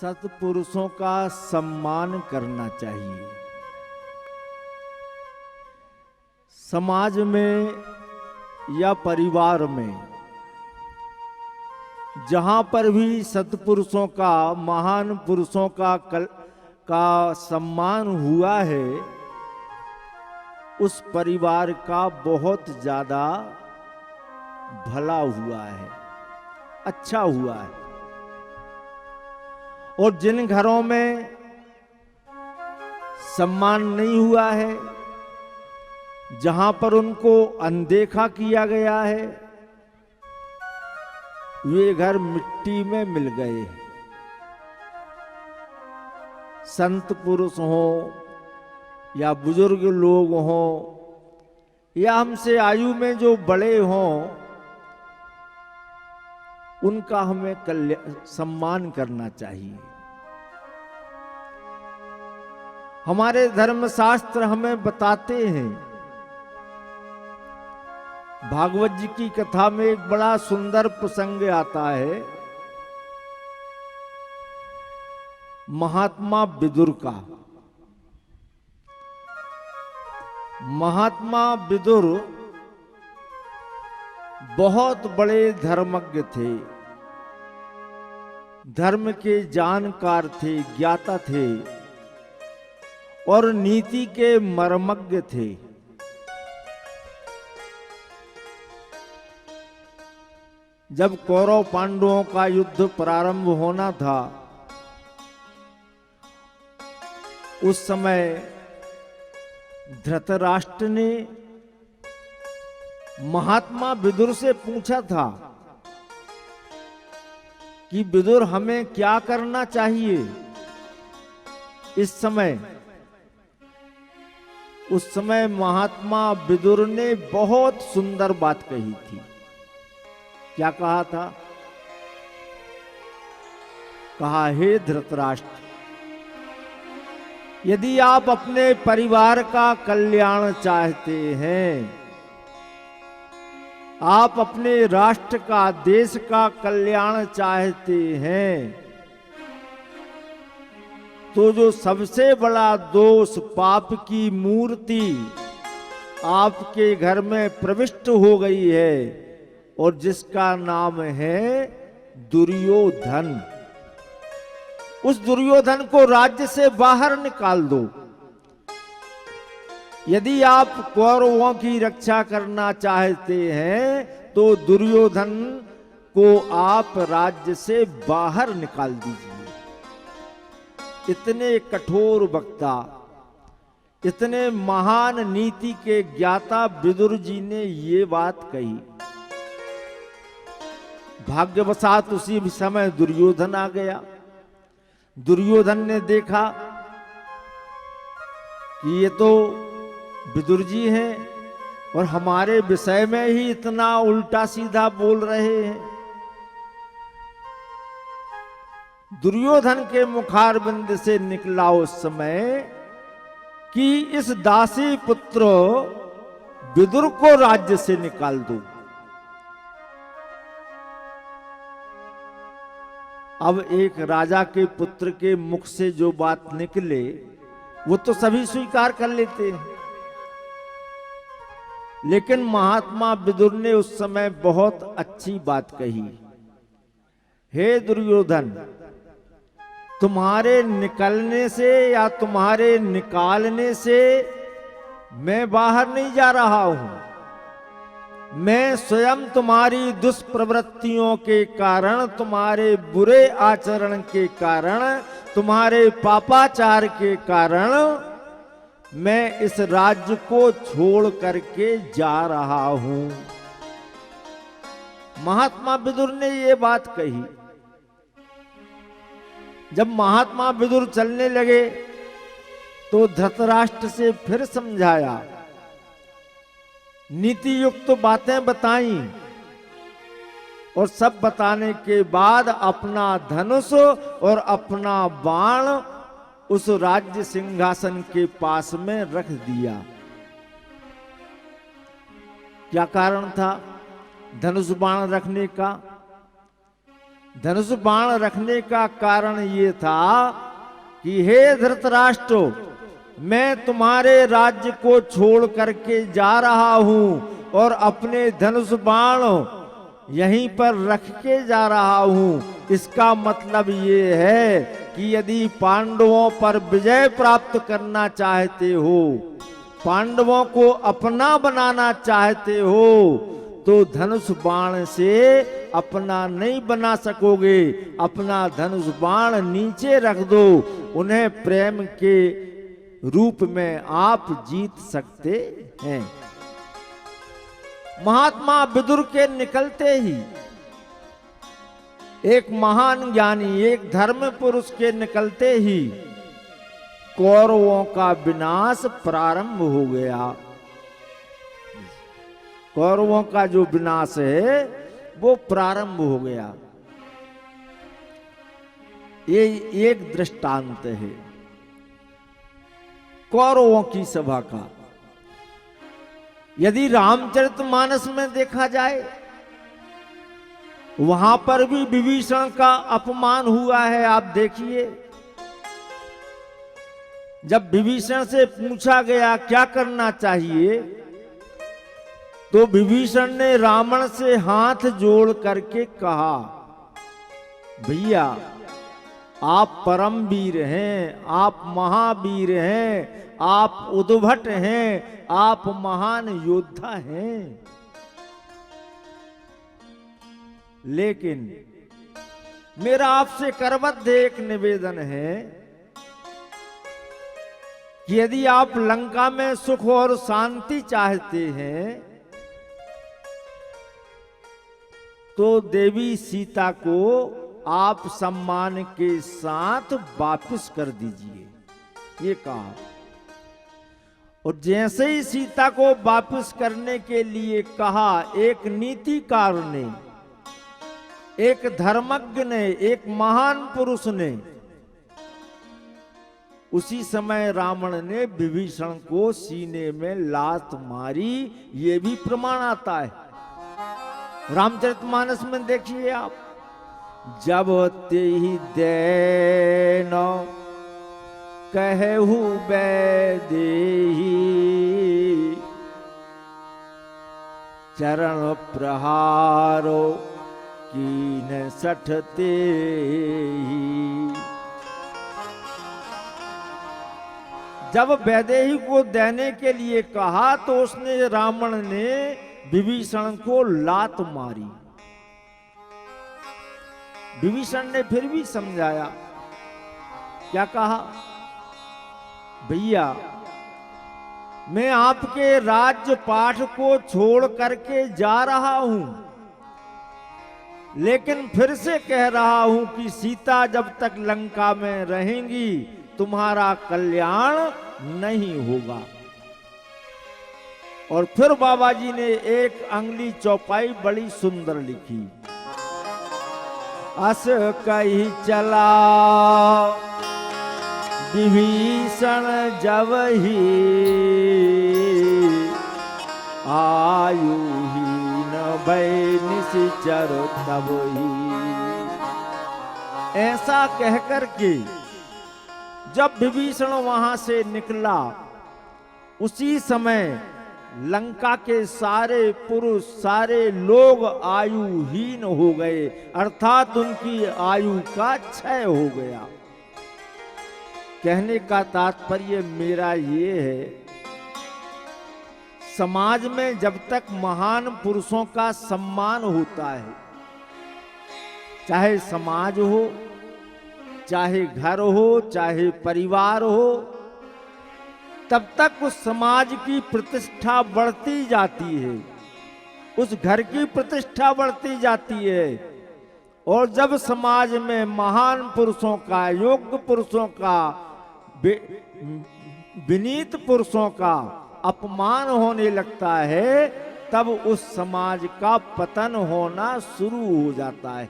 सत्पुरुषों का सम्मान करना चाहिए। समाज में या परिवार में जहां पर भी सत्पुरुषों का, महान पुरुषों का सम्मान हुआ है, उस परिवार का बहुत ज्यादा भला हुआ है, अच्छा हुआ है। और जिन घरों में सम्मान नहीं हुआ है, जहां पर उनको अनदेखा किया गया है, वे घर मिट्टी में मिल गए। संत पुरुष हो या बुजुर्ग लोग हों या हमसे आयु में जो बड़े हों, उनका हमें सम्मान करना चाहिए। हमारे धर्मशास्त्र हमें बताते हैं, भागवत जी की कथा में एक बड़ा सुंदर प्रसंग आता है महात्मा विदुर का। महात्मा विदुर बहुत बड़े धर्मज्ञ थे, धर्म के जानकार थे, ज्ञाता थे और नीति के मर्मज्ञ थे। जब कौरव पांडवों का युद्ध प्रारंभ होना था, उस समय धृतराष्ट्र ने महात्मा विदुर से पूछा था कि विदुर हमें क्या करना चाहिए इस समय। उस समय महात्मा विदुर ने बहुत सुंदर बात कही थी। क्या कहा था? कहा, हे धृतराष्ट्र, यदि आप अपने परिवार का कल्याण चाहते हैं, आप अपने राष्ट्र का, देश का कल्याण चाहते हैं, तो जो सबसे बड़ा दोष, पाप की मूर्ति आपके घर में प्रविष्ट हो गई है और जिसका नाम है दुर्योधन, उस दुर्योधन को राज्य से बाहर निकाल दो। यदि आप कौरवों की रक्षा करना चाहते हैं तो दुर्योधन को आप राज्य से बाहर निकाल दीजिए। इतने कठोर वक्ता, इतने महान नीति के ज्ञाता विदुर जी ने ये बात कही। भाग्यवशात उसी समय दुर्योधन आ गया। दुर्योधन ने देखा कि ये तो विदुर जी हैं और हमारे विषय में ही इतना उल्टा सीधा बोल रहे हैं। दुर्योधन के मुखारबिंद से निकला उस समय कि इस दासी पुत्र विदुर को राज्य से निकाल दो। अब एक राजा के पुत्र के मुख से जो बात निकले वो तो सभी स्वीकार कर लेते हैं, लेकिन महात्मा विदुर ने उस समय बहुत अच्छी बात कही। हे दुर्योधन, तुम्हारे निकलने से या तुम्हारे निकालने से मैं बाहर नहीं जा रहा हूं। मैं स्वयं तुम्हारी दुष्प्रवृत्तियों के कारण, तुम्हारे बुरे आचरण के कारण, तुम्हारे पापाचार के कारण मैं इस राज्य को छोड़ करके जा रहा हूं। महात्मा विदुर ने ये बात कही। जब महात्मा विदुर चलने लगे तो धृतराष्ट्र से फिर समझाया, नीति युक्त बातें बताई और सब बताने के बाद अपना धनुष और अपना बाण उस राज्य सिंहासन के पास में रख दिया। क्या कारण था धनुष बाण रखने का? धनुष बाण रखने का कारण ये था कि हे धृतराष्ट्र, मैं तुम्हारे राज्य को छोड़ करके जा रहा हूं और अपने धनुष बाण यहीं पर रख के जा रहा हूं। इसका मतलब ये है कि यदि पांडवों पर विजय प्राप्त करना चाहते हो, पांडवों को अपना बनाना चाहते हो, तो धनुष बाण से अपना नहीं बना सकोगे। अपना धनुष बाण नीचे रख दो, उन्हें प्रेम के रूप में आप जीत सकते हैं। महात्मा विदुर के निकलते ही एक महान ज्ञानी, एक धर्म पुरुष के निकलते ही कौरवों का विनाश प्रारंभ हो गया। कौरवों का जो विनाश है वो प्रारंभ हो गया। ये एक दृष्टांत है कौरवों की सभा का। यदि रामचरितमानस में देखा जाए, वहां पर भी विभीषण का अपमान हुआ है। आप देखिए, जब विभीषण से पूछा गया क्या करना चाहिए, तो विभीषण ने रावण से हाथ जोड़ करके कहा, भैया आप परम वीर हैं, आप महावीर हैं, आप उद्भट हैं, आप महान योद्धा हैं, लेकिन मेरा आपसे करबद्ध एक निवेदन है कि यदि आप लंका में सुख और शांति चाहते हैं, तो देवी सीता को आप सम्मान के साथ वापस कर दीजिए, ये कहा। और जैसे ही सीता को वापस करने के लिए कहा, एक नीतिकार ने, एक धर्मज्ञ ने, एक महान पुरुष ने, उसी समय रावण ने विभीषण को सीने में लात मारी। ये भी प्रमाण आता है रामचरितमानस में, देखिए आप। जब तेहि देन कहु बैदेही, चरण प्रहारो कीन सठते ही। जब वैदेही को देने के लिए कहा, तो उसने, रावण ने विभीषण को लात मारी। विभीषण ने फिर भी समझाया, क्या कहा, भैया मैं आपके राज्य पाठ को छोड़ करके जा रहा हूं, लेकिन फिर से कह रहा हूं कि सीता जब तक लंका में रहेंगी तुम्हारा कल्याण नहीं होगा। और फिर बाबा जी ने एक अंगुली चौपाई बड़ी सुंदर लिखी, अस कही चला विभीषण जब ही, आयुहीन भय निश्चर तब ही। ऐसा कहकर के जब विभीषण वहां से निकला, उसी समय लंका के सारे पुरुष, सारे लोग आयुहीन हो गए, अर्थात उनकी आयु का क्षय हो गया। कहने का तात्पर्य मेरा ये है, समाज में जब तक महान पुरुषों का सम्मान होता है, चाहे समाज हो, चाहे घर हो, चाहे परिवार हो, तब तक उस समाज की प्रतिष्ठा बढ़ती जाती है, उस घर की प्रतिष्ठा बढ़ती जाती है। और जब समाज में महान पुरुषों का, योग्य पुरुषों का, विनीत पुरुषों का अपमान होने लगता है, तब उस समाज का पतन होना शुरू हो जाता है।